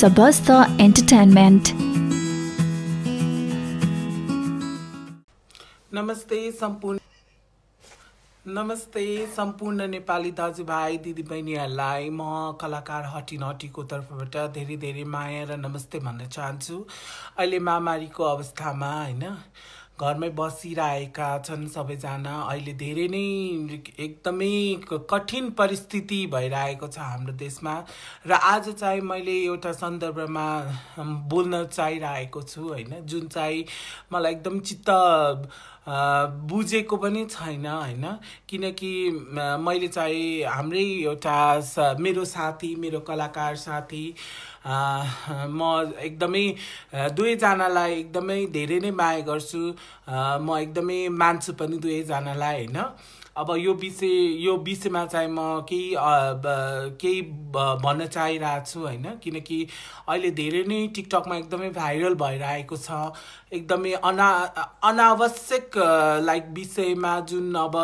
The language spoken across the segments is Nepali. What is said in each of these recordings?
Sabasta Entertainment. नमस्ते सम्पूर्ण नेपाली दाजुभाइ दिदीबहिनीहरूलाई म कलाकार हटिनहटीको तर्फबाट धेरै धेरै माया र नमस्ते भन्न चाहन्छु। अहिले महामारीको अवस्थामा हैन घरमै बसिरहेका छन् सबैजना। अहिले धेरै नै एकदमै कठिन परिस्थिति भइरहेको छ हाम्रो देशमा र आज चाहिँ मैले एउटा सन्दर्भमा बोल्न चाहिरहेको छु हैन, जुन चाहिँ मलाई एकदम चित्त बुझेको पनि छैन हैन, किनकि मैले चाहिँ हाम्रै एउटा मेरो साथी, मेरो कलाकार साथी म एकदमै दुवैजनालाई एकदमै धेरै नै माया गर्छु। म एकदमै मान्छु पनि दुवैजनालाई हैन। अब यो विषयमा चाहिँ म केही भन्न चाहिरहेको छु हैन, किनकि अहिले धेरै नै टिकटकमा एकदमै भाइरल भइरहेको छ। एकदमै अनावश्यक विषयमा जुन अब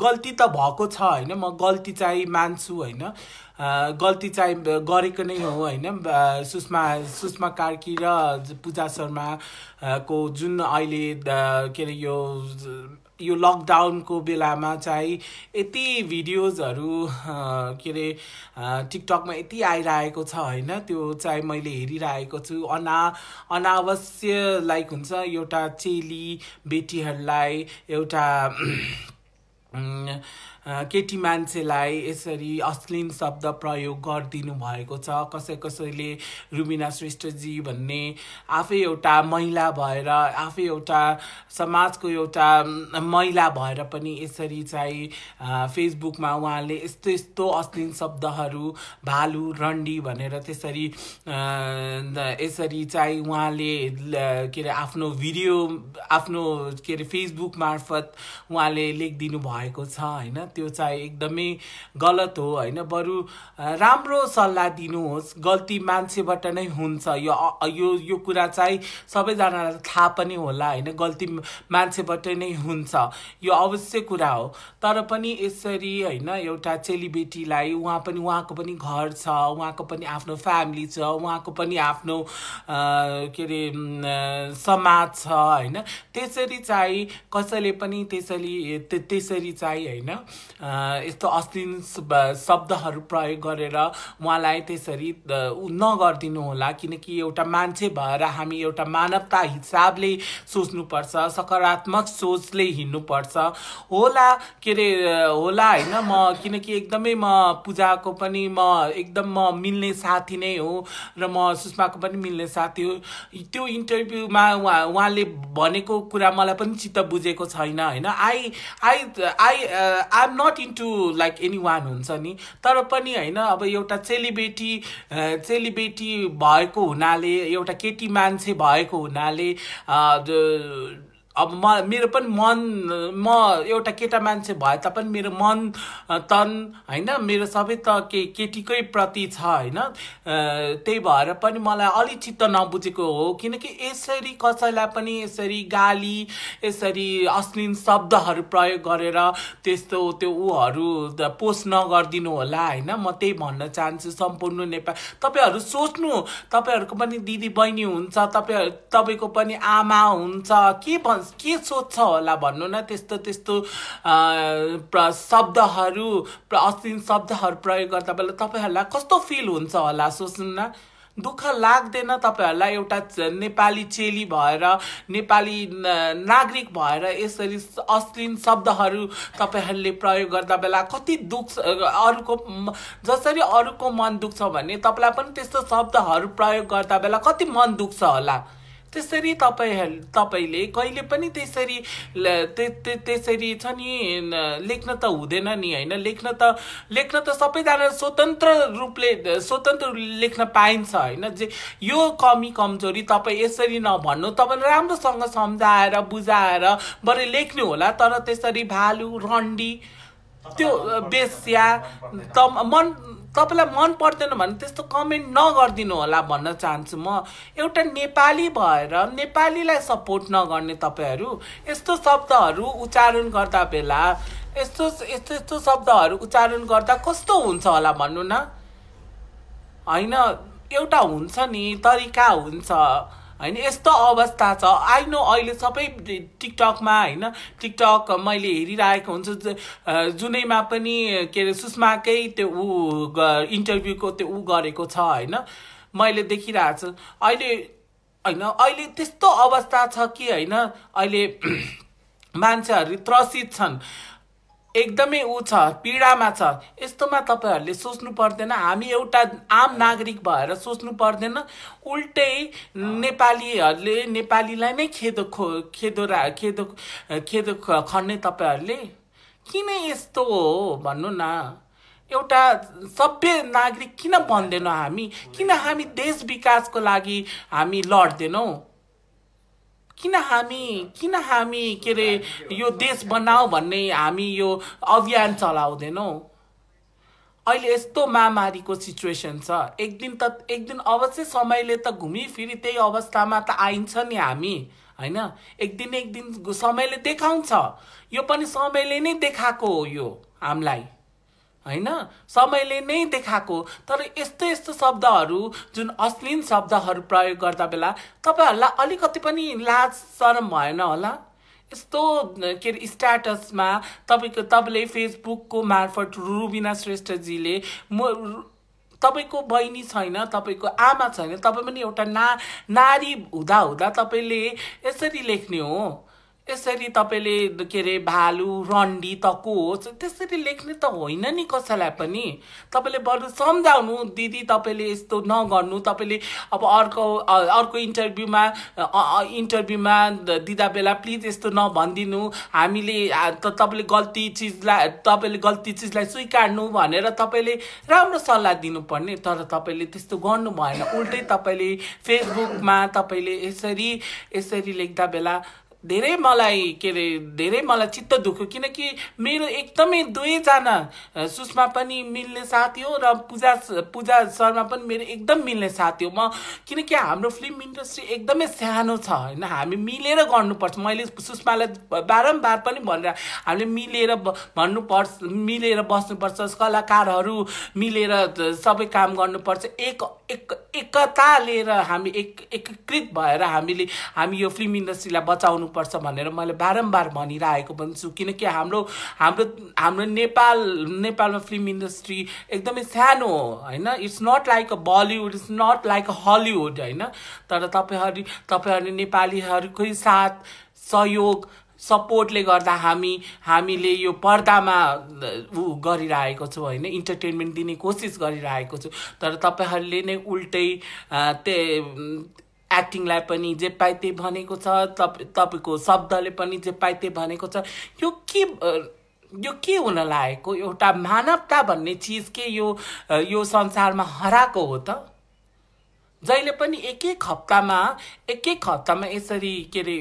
गल्ती त भएको छ हैन, म गल्ती चाहिँ मान्छु हैन, गल्ती चाहिँ गरेको नै हो हैन। सुषमा कार्की र पूजा शर्मा को जुन अहिले के अरे यो लकडाउनको बेलामा चाहिँ यति भिडियोजहरू के अरे टिकटकमा यति आइरहेको छ हैन, त्यो चाहिँ मैले हेरिरहेको छु। अनावश्यक हुन्छ एउटा चेली बेटीहरूलाई, एउटा केटी मान्छेलाई यसरी अश्लील शब्द प्रयोग गरिदिनु भएको छ। कसैले रुबिना श्रेष्ठजी भन्ने आफै एउटा महिला भएर, आफै एउटा समाजको एउटा महिला भएर पनि यसरी चाहिँ फेसबुकमा उहाँले यस्तो अश्लील शब्दहरू भालु रन्डी भनेर त्यसरी चाहिँ उहाँले के अरे आफ्नो भिडियो, आफ्नो के अरे फेसबुक मार्फत उहाँले लेखिदिनु भएको छ हैन। त्यो चाहिँ एकदमै गलत हो हैन। बरु राम्रो सल्लाह दिनुहोस्, गल्ती मान्छेबाट नै हुन्छ। यो कुरा चाहिँ सबैजनालाई थाहा पनि होला हैन, गल्ती मान्छेबाट नै हुन्छ, यो अवश्य कुरा हो। तर पनि यसरी हैन एउटा चेलीबेटीलाई, उहाँको पनि घर छ, उहाँको पनि आफ्नो फ्यामिली छ, उहाँको पनि आफ्नो के अरे समाज छ हैन। त्यसरी चाहिँ कसैले पनि त्यसरी चाहिँ हैन यस्तो अश्लील शब्दहरू प्रयोग गरेर उहाँलाई त्यसरी नगरिदिनु होला, किनकि एउटा मान्छे भएर हामी एउटा मानवता हिसाबले सोच्नुपर्छ, सकारात्मक सोचले हिँड्नुपर्छ होला हैन। किनकि एकदमै म पूजाको पनि एकदम मिल्ने साथी नै हो र म सुषमाको पनि मिल्ने साथी हो। त्यो इन्टरभ्यूमा उहाँले भनेको कुरा मलाई पनि चित्त बुझेको छैन हैन। I am not into any one हुन्छ नि, तर पनि हैन अब एउटा चेलीबेटी भएको हुनाले, एउटा केटी मान्छे भएको हुनाले अब मेरो पनि म एउटा केटा मान्छे भए तापनि मेरो मन तन हैन, मेरो सबै त केटीकै प्रति छ हैन। त्यही भएर पनि मलाई अलि चित्त नबुझेको हो, किनकि यसरी कसैलाई पनि यसरी गाली, यसरी अश्लील शब्दहरू प्रयोग गरेर त्यस्तो उहरू पोस्ट नगरिदिनु होला हैन। म त्यही भन्न चाहन्छु सम्पूर्ण नेपाल। तपाईहरु सोच्नु, तपाईहरुको पनि दिदी बहिनी हुन्छ, तपाईको पनि आमा हुन्छ, के सोच्छ होला भन्नु न। त्यस्तो शब्दहरू, अश्लील शब्दहरू प्रयोग गर्दा बेला तपाईहरुलाई कस्तो फिल हुन्छ होला सोच्नु न। दुःख लाग्दैन तपाईहरुलाई एउटा नेपाली चेली भएर, नेपाली नागरिक भएर यसरी अश्लील शब्दहरू तपाईहरुले प्रयोग गर्दा बेला कति दुख, जसरी अरूको मन दुख्छ भने तपाईलाई पनि त्यस्तो शब्दहरू प्रयोग गर्दा बेला कति मन दुख्छ होला। त्यसरी तपाईले कहिले पनि त्यसरी छ नि लेख्न त हुँदैन नि हैन। लेख्न त सबैजना स्वतन्त्र लेख्न पाइन्छ हैन। जे यो कमी कमजोरी तपाई यसरी नभन्नु, तपाईले राम्रोसँग सम्झाएर बुझाएर बरु लेख्नु होला। तर त्यसरी भालु रन्डी, त्यो बेस्या तपाईलाई मन पर्दैन भने त्यस्तो कमेन्ट नगर्दिनु होला भन्न चाहन्छु म। एउटा नेपाली भएर नेपालीलाई सपोर्ट नगर्ने तपाईहरु यस्तो शब्दहरू उच्चारण गर्दा बेला, यस्तो शब्दहरू उच्चारण गर्दा कस्तो हुन्छ होला भन्नु न हैन। एउटा हुन्छ नि तरिका हुन्छ हैन यस्तो अवस्था छ आई नो अहिले सबै टिकटकमा हैन टिकटक मैले हेरिरहेको हुन्छु जुनैमा पनि के अरे सुषमाकै त्यो इन्टरभ्यूको त्यो गरेको छ हैन मैले देखिरहेको छु अहिले हैन अहिले त्यस्तो अवस्था छ कि हैन अहिले मान्छेहरू त्रसित छन् एकदमै छ पीडामा छ यस्तोमा तपाईहरुले सोच्नु पर्दैन हामी एउटा आम नागरिक भएर सोच्नु पर्दैन उल्टै नेपालीहरुले नेपालीलाई नै खेदो खन्ने तपाईहरुले किन यस्तो हो भन्नु न एउटा सभ्य नागरिक किन बन्दैनौं हामी किन हामी देश विकासको लागि हामी लड्दैनौं किन हामी के रे यो देश बनाऊ भन्ने हामी यो अभियान चलाउँदैनौं अहिले यस्तो महामारीको सिचुएसन छ एक दिन अवश्य समयले त घुमी फिरी त्यही अवस्थामा त आइन्छ नि हामी हैन एक दिन समयले देखाउँछ यो पनि समयले नै देखाएको हो यो हामीलाई हैन समयले नै देखाएको तर यस्तो शब्दहरू जुन अश्लील शब्दहरू प्रयोग गर्दा बेला तपाईहरुलाई अलिकति पनि लाज शरम भएन होला यस्तो के स्ट्याटसमा तपाईले फेसबुकको मार्फत रुबिना श्रेष्ठजीले तपाईको बहिनी छैन तपाईको आमा छैन तपाई पनि एउटा नारी हुँदा तपाईले यसरी लेख्ने हो यसरी तपाईले के रे भालु रण्डी तको त्यसरी लेख्ने त होइन नि कसैलाई पनि तपाईले बरु सम्झाउनु दिदी तपाईले यस्तो नगर्नु तपाईले अब अर्को इन्टरभ्यूमा दिदा बेला प्लिज यस्तो नभन्दिनु हामीले तपाईले गल्ती चीजलाई स्वीकार्नु भनेर तपाईले राम्रो सल्लाह दिनुपर्ने तर तपाईले त्यस्तो गर्नु भएन उल्टै तपाईले फेसबुकमा तपाईले यसरी लेख्दा बेला धेरै मलाई चित्त दुख्यो किनकि मेरो एकदमै दुवैजना सुषमा पनि मिल्ने साथी हो र पूजा शर्मा पनि मेरो एकदम मिल्ने साथी हो म किनकि हाम्रो फिल्म इन्डस्ट्री एकदमै सानो छ हैन हामी मिलेर गर्नुपर्छ मैले सुषमालाई बारम्बार पनि भनेर हामीले मिलेर बस्नुपर्छ कलाकारहरू मिलेर सबै काम गर्नुपर्छ एकता लिएर हामी एकीकृत भएर हामी यो फिल्म इन्डस्ट्रीलाई बचाउनु पर्छ भनेर मैले बारम्बार भनिरहेको पनि छु किनकि हाम्रो नेपालमा फिल्म इन्डस्ट्री एकदमै सानो हो हैन it's not like a Bollywood it's not like a Hollywood हैन तर तपाईहरु नेपालीहरुकै साथ सहयोग सपोर्टले गर्दा हामीले यो पर्दामा गरिरहेको छौं हैन इन्टरटेनमेन्ट दिने कोसिस गरिरहेको छु तर तपाईहरुले नै उल्टै एक्टिङलाई पनि जे पाए त्यही भनेको छ तपाईको शब्दले पनि जे पाए त्यही भनेको छ यो के हुन लागेको एउटा मानवता भन्ने चीज के यो संसारमा हराएको हो त जहिले पनि एक हप्तामा यसरी के रे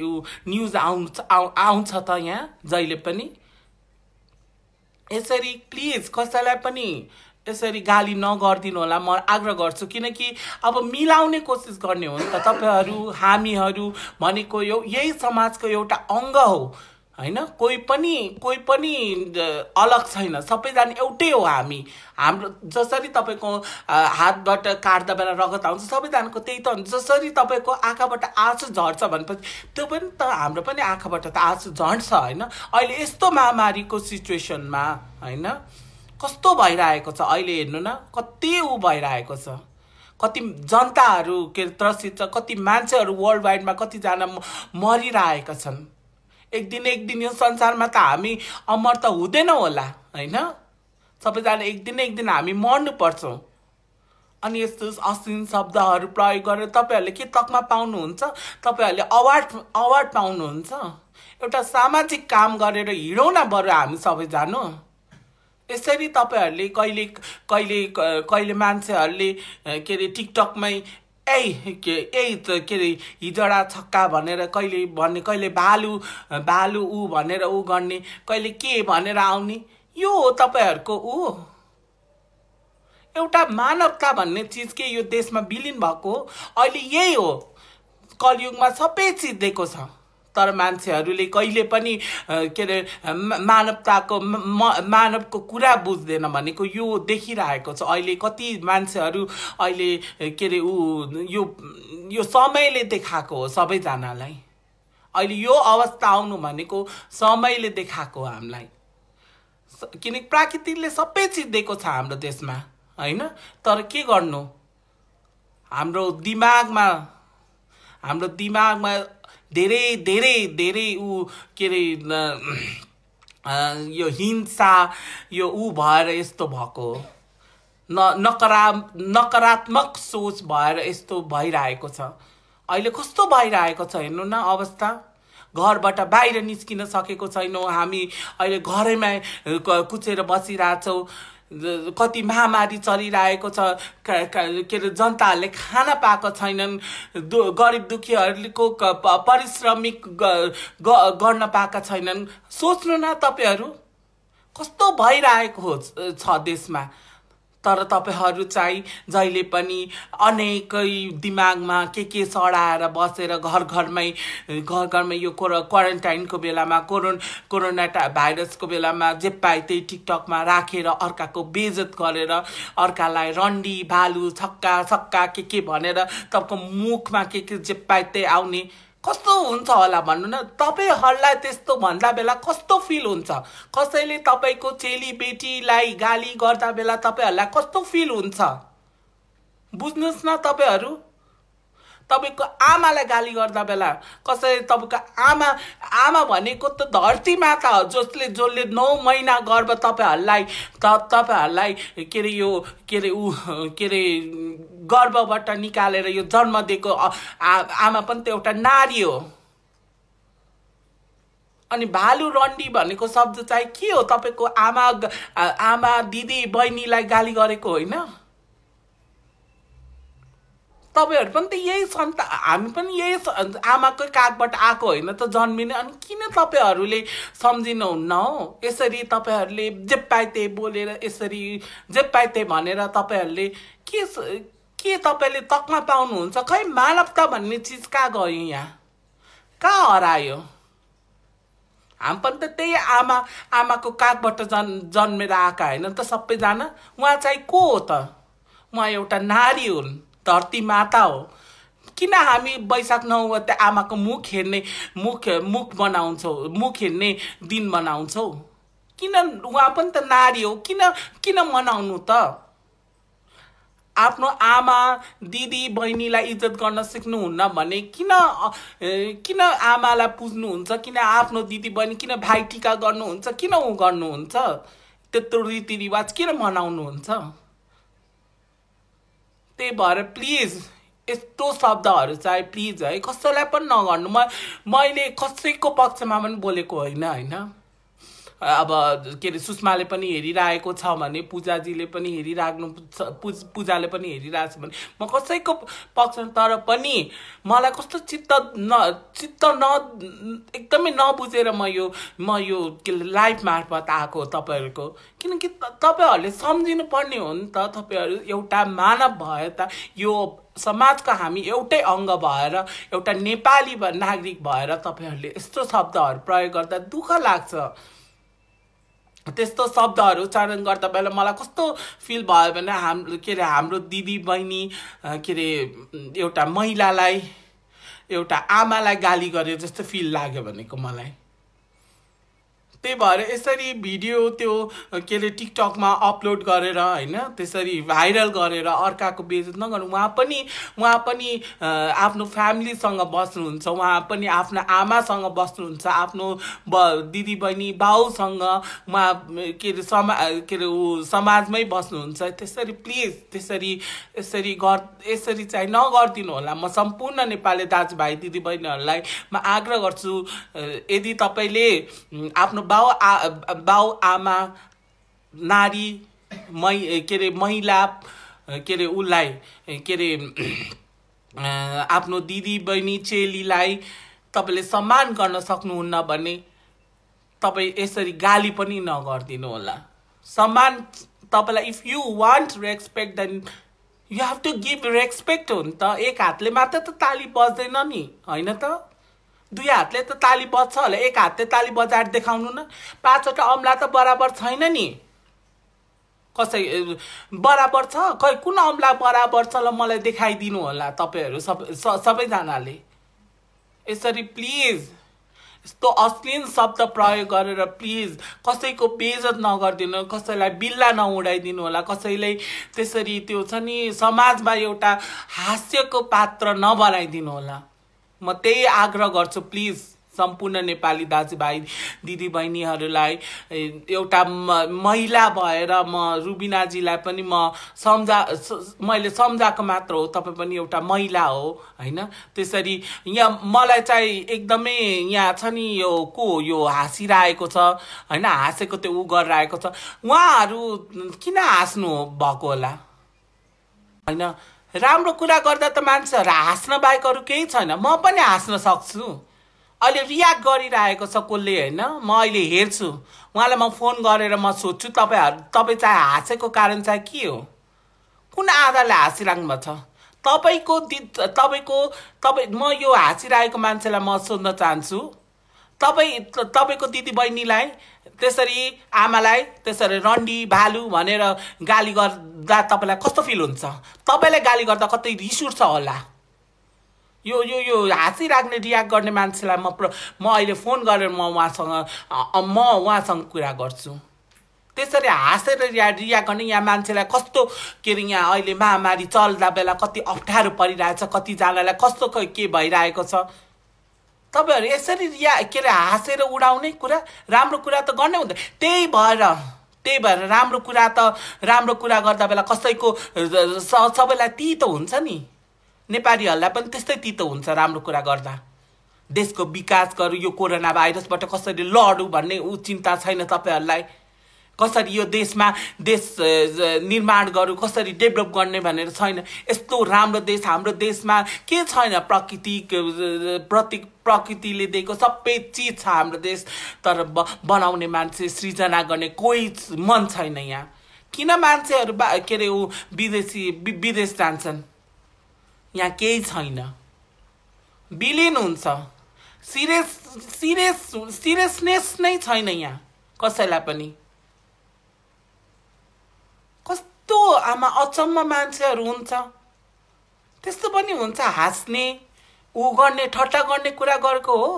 न्यूज आउँछ त यहाँ जहिले पनि यसरी प्लिज कसैलाई पनि यसरी गाली नगर्दिनु होला म आग्रह गर्छु किनकि अब मिलाउने कोसिस गर्ने हो नि त तपाईहरु हामीहरु भनेको यही समाजको एउटा अंग हो हैन कोही पनि अलग छैन सबैजना एउटै हो हाम्रो जसरी तपाईको हातबाट काट्दा बेला रगत आउँछ सबैजनाको त्यही त हुन्छ जसरी तपाईको आँखाबाट आँसु झर्छ भनेपछि त्यो पनि त हाम्रो पनि आँखाबाट त आँसु झर्छ हैन अहिले यस्तो महामारीको सिचुएसनमा हैन कस्तो भइरहेको छ अहिले हेर्नु न कति भइरहेको छ कति जनताहरू के त्रसित छ कति मान्छेहरू वर्ल्ड वाइडमा कति जना मरिरहेका छन् एक दिन यो संसारमा त हामी अमर त हुँदैनौं होला हैन सबैजना एक दिन हामी मर्नु पर्छ अनि यस्तो अश्लील शब्दहरू प्रयोग गरेर तपाईहरुले के तकमा पाउनुहुन्छ तपाईहरुले अवार्ड पाउनुहुन्छ एउटा सामाजिक काम गरेर हिँडौ न बरु हामी सबैजना यसरी तपाईहरुले कहिले मान्छेहरुले के रे टिकटकमै के रे हिजडा छक्का भनेर कहिले भालु उ भनेर उ गर्ने कहिले के भनेर आउने यो हो तपाईहरुको एउटा मानवता भन्ने चीज के यो देशमा विलीन भएको अहिले यही हो कलियुगमा सबै चीज दिएको छ तर मान्छेहरूले कहिले पनि के अरे मानवको कुरा बुझ्दैन भनेको यो देखिरहेको छ। अहिले कति मान्छेहरू अहिले के अरे यो समयले देखाएको हो सबैजनालाई। अहिले यो अवस्था आउनु भनेको समयले देखाएको हामीलाई, किनकि प्राकृतिकले सबै चिज दिएको छ हाम्रो देशमा हैन। तर के गर्नु, हाम्रो दिमागमा धेरै धेरै धेरै के अरे यो हिंसा यो भएर यस्तो भएको नकारात्मक सोच भएर यस्तो भइरहेको छ। अहिले कस्तो भइरहेको छ हेर्नु न अवस्था। घरबाट बाहिर निस्किन सकेको छैनौँ हामी, अहिले घरैमा कुचेर बसिरहेछौँ। कति महामारी चलिरहेको छ, के अरे जनताहरूले खाना पाएको छैनन्, गरिब दुखीहरूको पारिश्रमिक गर्न पाएका छैनन्। सोच्नु न तपाईहरू कस्तो भइरहेको छ देशमा। तर तपाईहरू चाहिँ जहिले पनि अनेकै दिमागमा के सडाएर बसेर घर घरमै यो क्वारेन्टाइनको बेलामा कोरोना भाइरसको बेलामा जे पाए त्यही टिकटकमा राखेर अर्काको बेइज्जत गरेर अर्कालाई रन्डी भालु छक्का सक्का के भनेर तपाईँको मुखमा के जे पाए त्यही आउने कस्तो हुन्छ होला भन्नु न। तपाईहरूलाई त्यस्तो भन्दा बेला कस्तो फिल हुन्छ? कसैले तपाईँको चेली बेटीलाई गाली गर्दा बेला तपाईहरूलाई कस्तो फिल हुन्छ बुझ्नुहोस् न। तपाईहरू तपाईँको आमालाई गाली गर्दा बेला कसैले तपाईँको आमा भनेको त धरती माता हो, जसले 9 महिना गर्भ तपाईँहरूलाई के अरे यो के अरे गर्भबाट निकालेर यो जन्म दिएको आमा पनि त एउटा नारी हो। अनि भालु रन्डी भनेको शब्द चाहिँ के हो? तपाईँको आमा दिदी बहिनीलाई गाली गरेको होइन? तपाईहरू पनि त यही सन्तान, हामी पनि यही आमाकै काखबाट आएको होइन त जन्मिने। अनि किन तपाईहरूले सम्झिनुहुन्न हो? यसरी तपाईहरूले जे पाए त्यही बोलेर यसरी जे पाए त्यही भनेर तपाईँहरूले के तपाईँले तकमा पाउनुहुन्छ? खै मानवता भन्ने चिज कहाँ गयो? यहाँ कहाँ हरायो? हामी पनि त त्यही आमाको काखबाट जन्मेर आएका होइन त सबैजना। उहाँ चाहिँ को हो त? उहाँ एउटा नारी हुन्, धरती माता हो। किन हामी वैशाख 9 गते आमाको मुख हेर्ने दिन मनाउँछौ? किन? उहाँ पनि त नारी हो, किन मनाउनु त? आफ्नो आमा दिदी बहिनीलाई इज्जत गर्न सिक्नुहुन्न भने किन आमालाई पुज्नुहुन्छ? किन आफ्नो दिदी बहिनी किन भाइ टिका गर्नुहुन्छ? किन गर्नुहुन्छ? त्यत्रो रीतिरिवाज किन मनाउनुहुन्छ? त्यही भएर प्लिज यस्तो शब्दहरू चाहिँ प्लिज है कसैलाई पनि नगर्नु। मैले कसैको पक्षमा पनि बोलेको होइन। अब के अरे सुषमाले पनि हेरिरहेको छ भने, पूजाजीले पनि पूजाले पनि हेरिरहेको छ भने म कसैको पक्षमा, तर पनि मलाई कस्तो चित्त एकदमै नबुझेर म यो के लाइभ मार्फत आएको तपाईँहरूको। किनकि तपाईँहरूले सम्झिनु पर्ने हो नि त। तपाईँहरू एउटा मानव भए त यो समाजका हामी एउटै अङ्ग भएर एउटा नेपाली नागरिक भएर तपाईँहरूले यस्तो शब्दहरू प्रयोग गर्दा दुःख लाग्छ। त्यस्तो शब्दहरू उच्चारण गर्दा बेला मलाई कस्तो फिल भयो भने हाम्रो दिदी बहिनी के अरे एउटा महिलालाई एउटा आमालाई गाली गरे जस्तो फिल लाग्यो भनेको मलाई। त्यही भएर यसरी भिडियो त्यो के अरे टिकटकमा अपलोड गरेर होइन त्यसरी भाइरल गरेर अर्काको बेइज्जत नगर्नु। उहाँ पनि आफ्नो फ्यामिलीसँग बस्नुहुन्छ, उहाँ पनि आफ्नो आमासँग बस्नुहुन्छ, आफ्नो दिदी बहिनी बाउसँग उहाँ के अरे समाजमै बस्नुहुन्छ। त्यसरी प्लिज यसरी चाहिँ नगरिदिनु होला। म सम्पूर्ण नेपाली दाजुभाइ दिदीबहिनीहरूलाई म आग्रह गर्छु, यदि तपाईँले आफ्नो बाउ आमा नारी के अरे महिला के अरे उसलाई के अरे आफ्नो दिदी बहिनी चेलीलाई तपाईँले सम्मान गर्न सक्नुहुन्न भने तपाईँ यसरी गाली पनि नगरिदिनु होला। सम्मान तपाईँलाई if you want respect then you have to give respect हो नि त। एक हातले मात्र त ताली बज्दैन नि होइन त। दुई हातले त ताली बज्छ होला, एक हातले ताली बजाएर देखाउनु न। 5वटा अमला त बराबर छैन नि, कसै बराबर छ? खै कुन अमला बराबर छ ल मलाई देखाइदिनु होला तपाईहरू सबैजनाले। यसरी प्लिज यस्तो अश्लील शब्द प्रयोग गरेर प्लिज कसैको बेइज्जत नगरिदिनु, कसैलाई बिल्ला नउडाइदिनु होला, कसैलाई त्यसरी त्यो छ नि समाजमा एउटा हास्यको पात्र नबनाइदिनु होला। म त्यही आग्रह गर्छु प्लिज सम्पूर्ण नेपाली दाजुभाइ दिदीबहिनीहरूलाई। एउटा महिला भएर म रुबिनाजीलाई पनि मैले सम्झाएको मात्र हो, तपाईँ पनि एउटा महिला हो हैन। त्यसरी यहाँ मलाई चाहिँ एकदमै यहाँ छ नि यो यो हाँसिरहेको छ हैन, हाँसेको त्यो उ गरिरहेको छ, उहाँहरू किन हाँस्नु भएको होला हैन? राम्रो कुरा गर्दा त मान्छेहरू हाँस्न बाहेक अरू केही छैन। म पनि हाँस्न सक्छु, अहिले रियाक्ट गरिरहेको छ कसले हैन, म अहिले हेर्छु, उहाँलाई म फोन गरेर म सोध्छु तपाईँ चाहिँ हाँसेको कारण चाहिँ के हो, कुन आधारले हाँसिराख्नु भएको छ? म यो हाँसिरहेको मान्छेलाई म सोध्न चाहन्छु, तपाईँको दिदी बहिनीलाई त्यसरी आमालाई त्यसरी रन्डी भालु भनेर गाली गर्दा तपाईँलाई कस्तो फिल हुन्छ? तपाईँलाई गाली गर्दा कतै रिस उठ्छ होला? यो यो यो हाँसिराख्ने रियाक्ट गर्ने मान्छेलाई म अहिले फोन गरेर म उहाँसँग कुरा गर्छु। त्यसरी हाँसेर रियाक्ट गर्ने यहाँ मान्छेलाई कस्तो के अरे यहाँ अहिले महामारी चल्दा बेला कति अप्ठ्यारो परिरहेछ, कतिजनालाई कस्तो के भइरहेको छ। तपाईहरु यसरी के अरे हाँसेर उडाउने कुरा, राम्रो कुरा त गर्नै हुँदैन। त्यही भएर राम्रो कुरा गर्दा बेला कसैको सबैलाई तितो हुन्छ नि, नेपालीहरूलाई पनि त्यस्तै तितो हुन्छ राम्रो कुरा गर्दा। देशको विकास गरौँ, यो कोरोना भाइरसबाट कसरी लडौँ भन्ने चिन्ता छैन तपाईहरुलाई? कसरी यो देश निर्माण गरौँ, कसरी डेभलप गर्ने भनेर छैन? यस्तो राम्रो देश हाम्रो देशमा के छैन? प्रकृतिले दिएको सबै चिज छ हाम्रो देश, तर बनाउने मान्छे, सृजना गर्ने कोही मन छैन यहाँ। किन मान्छेहरू के अरे विदेश जान्छन्? यहाँ केही छैन, विलिन हुन्छ, सिरियसनेस नै छैन यहाँ कसैलाई पनि। कस्तो आमा अचम्म मान्छेहरू हुन्छ, त्यस्तो पनि हुन्छ? हाँस्ने उ गर्ने ठट्टा गर्ने कुरा गरेको हो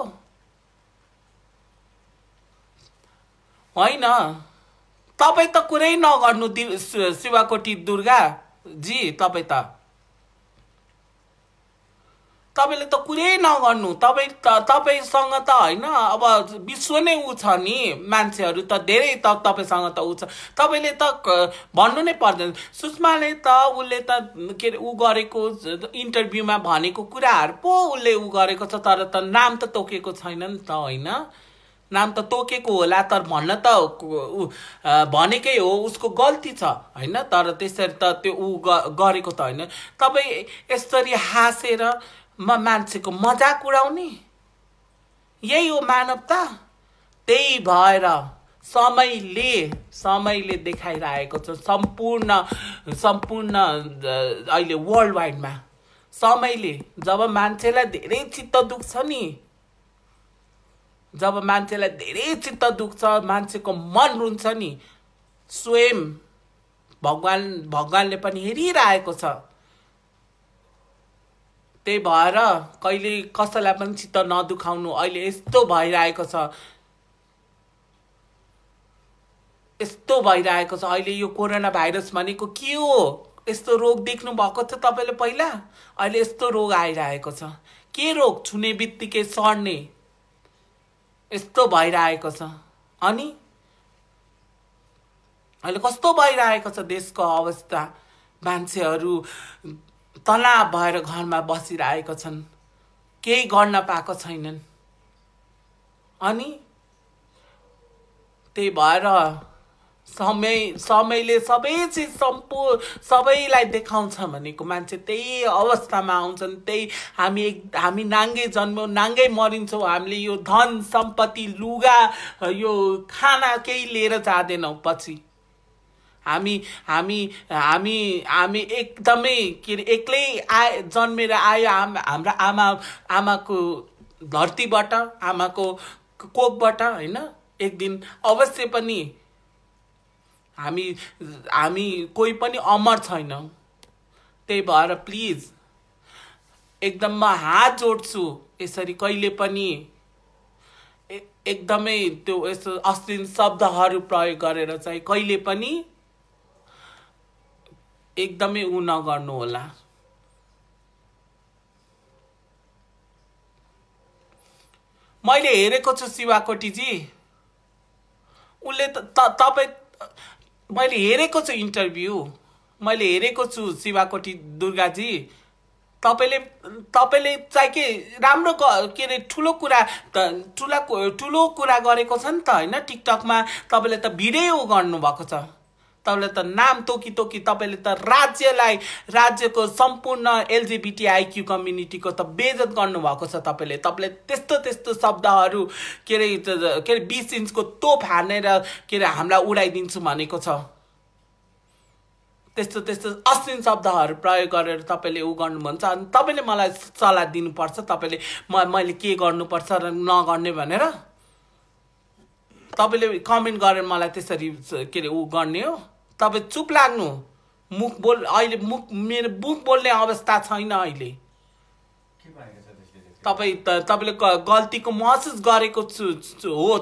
होइन? तपाईँ त कुरै नगर्नु शिवकोटी दुर्गा जी, तपाईले त कुरै नगर्नु। तपाईसँग त हैन अब विश्व नै उ छ नि, मान्छेहरू त धेरै त तपाईसँग त उ छ, तपाईले त भन्नु नै पर्दैन। सुषमाले त उले त के उ गरेको इन्टरभ्यूमा भनेको कुराहरु पो उले उ गरेको छ, तर त नाम त तोकेको छैन नि त हैन? नाम त तोकेको होला, तर भन्न त भनेकै हो, उसको गल्ती छ हैन? तर त्यसरी त त्यो उ गरेको त हैन। तपाई यसरी हाँसेर मान्छेको मजाक उडाउने, यही हो मानवता। त्यही भएर समयले देखाइरहेको छ सम्पूर्ण अहिले वर्ल्ड वाइडमा। समयले जब मान्छेलाई धेरै चित्त दुख्छ नि, जब मान्छेलाई धेरै चित्त दुख्छ, मान्छेको मन रुन्छ नि, स्वयं भगवानले पनि हेरिरहेको छ। त्यही भएर कहिले कसैलाई पनि चित्त नदुखाउनु। अहिले यस्तो भइरहेको छ, अहिले यो कोरोना भाइरस भनेको के हो? यस्तो रोग देख्नु भएको छ तपाईले पहिला? अहिले यस्तो रोग आइरहेको छ। के रोग? छुने बित्तिकै सर्ने, यस्तो भइरहेको छ। अनि अहिले कस्तो भइरहेको छ देशको अवस्था? मान्छेहरू तनाव भएर घरमा बसिरहेका छन्, केही गर्न पाएको छैनन्। अनि त्यही भएर समयले सबै चिज सबैलाई देखाउँछ भनेको मान्छे त्यही अवस्थामा आउँछन्। त्यही हामी नाङ्गे जन्मौँ, नाङ्गै मरिन्छौँ। हामीले यो धन सम्पत्ति, लुगा, यो खाना केही लिएर जाँदैनौँ पछि। हामी एकदमै के अरे एक्लै जन्मेर आयो। हाम्रा आमाको धरतीबाट आमाको कोखबाट हैन एक दिन अवश्य पनि हामी कोही पनि अमर छैनौं। त्यही भएर प्लिज एकदम म हात जोड्छु यसरी कहिले पनि एकदमै त्यो यस्तो अश्लील शब्दहरू प्रयोग गरेर चाहिँ कहिले पनि एकदमै उ नगर्नु होला। मैले हेरेको छु शिवा कोटीजी, उले तपाई मैले हेरेको छु इन्टरभ्यू, मैले हेरेको छु शिवा कोटी दुर्गाजी। तपाईले चाहिँ के राम्रो के रे ठुलो कुरा गरेको छ नि त हैन। टिकटकमा तपाईले त भिडियो गर्नु भएको छ, तपाईले त नाम तोकी तपाईले त राज्यको सम्पूर्ण एलजीबीटीआईक्यू कम्युनिटीको त बेइज्जत गर्नु भएको छ। तपाईले त्यस्तो शब्दहरू के रे 20 इन्चको तोप हानेर के रे हामीलाई उडाइदिन्छु भनेको छ। त्यस्तो अश्लील शब्दहरू प्रयोग गरेर तपाईले उ गर्नुहुन्छ। अनि तपाईले मलाई सल्लाह दिनुपर्छ तपाईले मैले के गर्नुपर्छ र नगर्ने भनेर। तपाईले कमेन्ट गरेर मलाई त्यसरी के रे उ गर्ने हो। तपाई चुप लाग्नु। अहिले मेरो मुख बोल्ने अवस्था छैन अहिले। तपाईले गल्तीको महसुस गरेको छु हो।